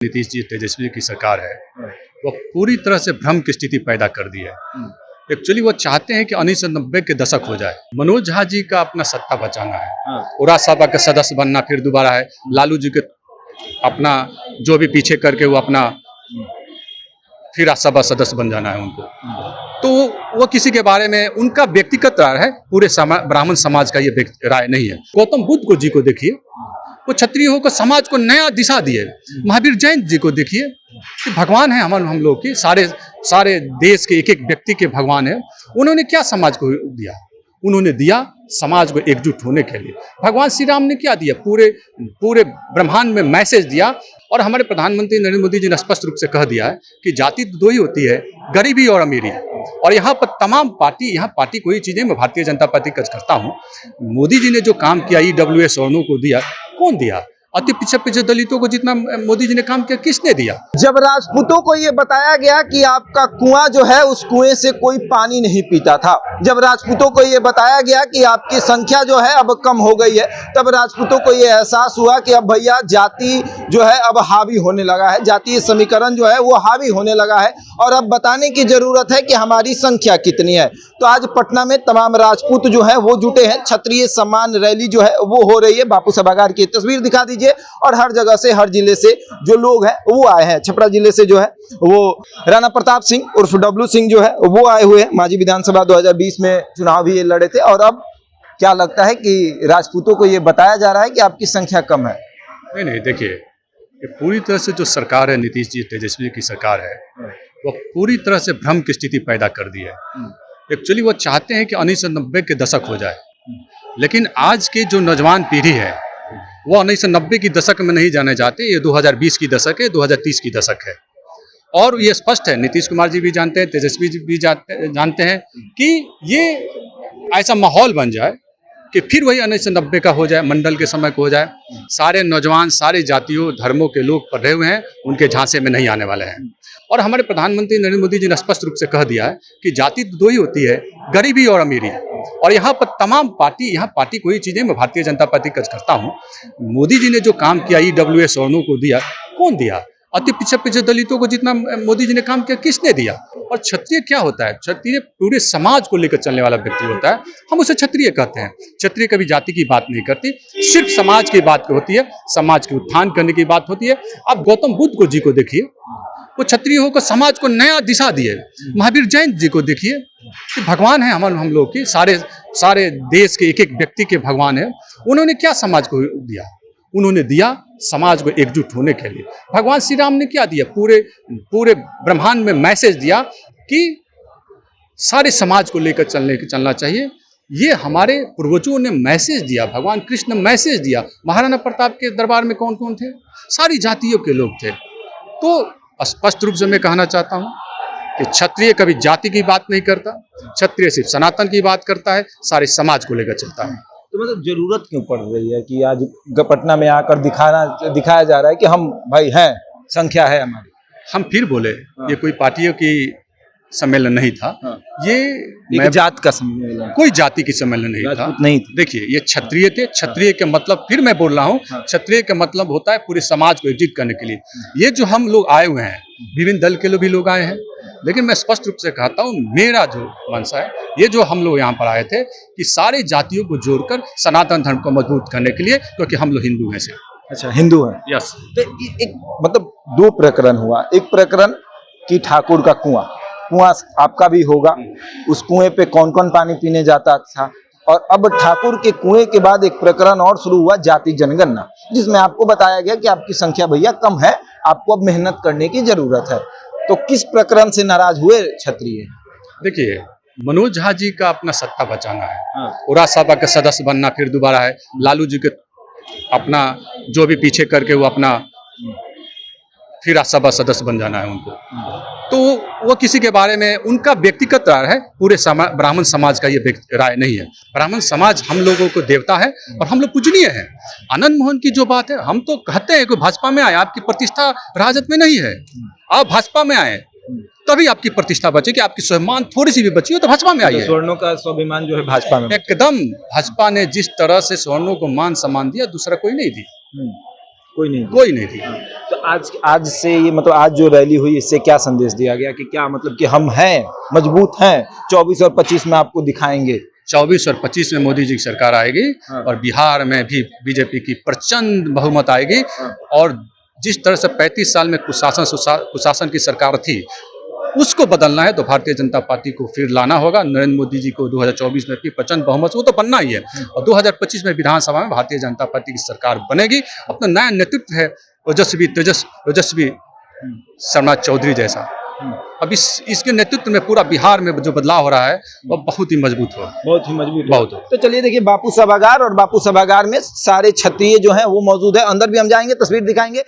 नीतीश जी तेजस्वी की सरकार है वो पूरी तरह से भ्रम की स्थिति पैदा कर दी है। एक्चुअली वो चाहते हैं कि 1990 के दशक हो जाए। मनोज झा जी का अपना सत्ता बचाना है, राज्यसभा के सदस्य बनना फिर दोबारा है। लालू जी के अपना जो भी पीछे करके वो अपना फिर राज्यसभा सदस्य बन जाना है उनको। तो वो किसी के बारे में उनका व्यक्तिगत राय है, पूरे ब्राह्मण समाज का ये राय नहीं है। गौतम बुद्ध को जी को देखिए, वो क्षत्रिय होकर समाज को नया दिशा दिए। महावीर जैन जी को देखिए कि भगवान है हम लोग की, सारे देश के एक एक व्यक्ति के भगवान है। उन्होंने क्या समाज को दिया? उन्होंने दिया समाज को एकजुट होने के लिए। भगवान श्री राम ने क्या दिया? पूरे ब्रह्मांड में मैसेज दिया। और हमारे प्रधानमंत्री नरेंद्र मोदी जी ने स्पष्ट रूप से कह दिया है कि जाति तो दो ही होती है, गरीबी और अमीरी। और यहाँ पर तमाम पार्टी कोई चीजें, मैं भारतीय जनता पार्टी का करता हूँ। मोदी जी ने जो काम किया, EWS वर्णों को दिया, कौन दिया? अति पिछड़े दलितों को जितना मोदी जी ने काम किया, किसने दिया? जब राजपूतों को ये बताया गया कि आपका कुआं जो है उस कुएं से कोई पानी नहीं पीता था, जब राजपूतों को ये बताया गया कि आपकी संख्या जो है अब कम हो गई है, तब राजपूतों को ये एहसास हुआ कि अब भैया जाति जो है अब हावी होने लगा है, जातीय समीकरण जो है वो हावी होने लगा है और अब बताने की जरूरत है कि हमारी संख्या कितनी है। तो आज पटना में तमाम राजपूत जो है वो जुटे हैं। क्षत्रिय सम्मान रैली जो है वो हो रही है। बापू सभागार की तस्वीर दिखा दीजिए। और हर जगह से, हर जिले से जो लोग हैं वो आए हैं। छपरा जिले से जो है वो राणा प्रताप सिंह उर्फ डब्लू सिंह जो है वो आए हुए हैं। माजी विधानसभा 2020 में चुनाव भी ये लड़े थे। और अब क्या लगता है कि राजपूतों को ये बताया जा रहा है कि आपकी संख्या कम है? नहीं, देखिए, ये पूरी तरह से जो सरकार है, नीतीश जी तेजस्वी की सरकार है, वो पूरी तरह से भ्रम की स्थिति पैदा कर दी है। एक्चुअली वो चाहते हैं कि 1990 के दशक हो जाए, लेकिन आज की जो नौजवान पीढ़ी है वो 1990 की दशक में नहीं जाने जाते। ये 2020 की दशक है, 2030 की दशक है। और ये स्पष्ट है, नीतीश कुमार जी भी जानते हैं, तेजस्वी जी भी जानते हैं कि ये ऐसा माहौल बन जाए कि फिर वही 1990 का हो जाए, मंडल के समय को हो जाए। सारे नौजवान, सारे जातियों धर्मों के लोग पढ़े हुए हैं, उनके झांसे में नहीं आने वाले हैं। और हमारे प्रधानमंत्री नरेंद्र मोदी जी ने स्पष्ट रूप से कह दिया है कि जाति तो दो ही होती है, गरीबी और अमीरी। और यहाँ पर तमाम पार्टी कोई चीजें, मैं भारतीय जनता पार्टी का करता हूँ। मोदी जी ने जो काम किया, EWS वर्णों को दिया, कौन दिया? अति पिछड़े दलितों को जितना मोदी जी ने काम किया, किसने दिया? और क्षत्रिय क्या होता है? क्षत्रिय पूरे समाज को लेकर चलने वाला व्यक्ति होता है, हम उसे क्षत्रिय कहते हैं। क्षत्रिय कभी जाति की बात नहीं करती, सिर्फ समाज की बात होती है, समाज के उत्थान करने की बात होती है। आप गौतम बुद्ध को जी को देखिए, वो क्षत्रिय होकर समाज को नया दिशा दिए। महावीर जैन जी को देखिए कि भगवान है हम लोग की, सारे देश के एक एक व्यक्ति के भगवान है। उन्होंने क्या समाज को दिया? उन्होंने दिया समाज को एकजुट होने के लिए। भगवान श्री राम ने क्या दिया? पूरे ब्रह्मांड में मैसेज दिया कि सारे समाज को लेकर चलना चाहिए। ये हमारे पूर्वजों ने मैसेज दिया, भगवान कृष्ण ने मैसेज दिया। महाराणा प्रताप के दरबार में कौन कौन थे? सारी जातियों के लोग थे। तो स्पष्ट रूप से मैं कहना चाहता हूँ कि क्षत्रिय कभी जाति की बात नहीं करता, क्षत्रिय सिर्फ सनातन की बात करता है, सारे समाज को लेकर चलता है। तो मतलब जरूरत क्यों पड़ रही है कि आज पटना में आकर दिखाया जा रहा है कि हम भाई हैं, संख्या है हमारी? हम फिर बोले, ये कोई पार्टियों की सम्मेलन नहीं था। ये जात का सम्मेलन, कोई जाति की सम्मेलन नहीं था। नहीं, देखिए, ये क्षत्रिय थे। क्षत्रिय के मतलब, फिर मैं बोल रहा हूँ, क्षत्रिय का मतलब होता है पूरे समाज को एकजुट करने के लिए। ये जो हम लोग आए हुए हैं, विभिन्न दल के लोग भी लोग आए हैं, लेकिन मैं स्पष्ट रूप से कहता हूँ, मेरा जो मंशा है, ये जो हम लोग यहाँ पर आए थे कि सारे जातियों को जोड़कर सनातन धर्म को मजबूत करने के लिए, क्योंकि हम लोग हिंदू हैं। अच्छा, हिंदू हैं। यस। तो एक मतलब दो प्रकरण हुआ। एक प्रकरण कि ठाकुर का कुआं आपका भी होगा, उस कुएं पे कौन कौन पानी पीने जाता था। और अब ठाकुर के कुएं के बाद एक प्रकरण और शुरू हुआ, जाति जनगणना, जिसमें आपको बताया गया कि आपकी संख्या भैया कम है, आपको अब मेहनत करने की जरूरत है। तो किस प्रकरण से नाराज हुए क्षत्रिय? देखिए, मनोज झा जी का अपना सत्ता बचाना है, राज्यसभा के सदस्य बनना फिर दोबारा है। लालू जी के अपना जो भी पीछे करके वो अपना फिर राज्यसभा सदस्य बन जाना है उनको। तो वो किसी के बारे में, उनका व्यक्तिगत राय है, पूरे ब्राह्मण समाज का ये राय नहीं है। ब्राह्मण समाज हम लोगों को देवता है और हम लोग पूजनीय हैं। आनंद मोहन की जो बात है, हम तो कहते हैं कि भाजपा में आए, आपकी प्रतिष्ठा राजद में नहीं है। आप भाजपा में आए तभी आपकी प्रतिष्ठा बचे, कि आपकी स्वाभिमान थोड़ी सी भी बची हो तो भाजपा में आइए। स्वर्णों का स्वाभिमान जो है भाजपा में, एकदम भाजपा ने जिस तरह से स्वर्णों को मान सम्मान दिया, दूसरा कोई नहीं दी। कोई नहीं। कोई नहीं थी। तो आज से ये मतलब आज जो रैली हुई इससे क्या संदेश दिया गया कि क्या मतलब कि हम हैं, मजबूत हैं, 24 और 25 में आपको दिखाएंगे। 24 और 25 में मोदी जी की सरकार आएगी और बिहार में भी बीजेपी की प्रचंड बहुमत आएगी। और जिस तरह से 35 साल में कुशासन की सरकार थी उसको बदलना है तो भारतीय जनता पार्टी को फिर लाना होगा। नरेंद्र मोदी जी को 2024 में भी प्रचंड बहुमत वो तो बनना ही है और 2025 में विधानसभा में भारतीय जनता पार्टी की सरकार बनेगी। अपना नया नेतृत्व है ओजस्वी शर्मा चौधरी जैसा। अब इसके नेतृत्व में पूरा बिहार में जो बदलाव हो रहा है वह बहुत ही मजबूत हो, बहुत हो। तो चलिए देखिए बापू सभागार, और बापू सभागार में सारे क्षत्रिय जो हैं वो मौजूद है। अंदर भी हम जाएंगे, तस्वीर दिखाएंगे।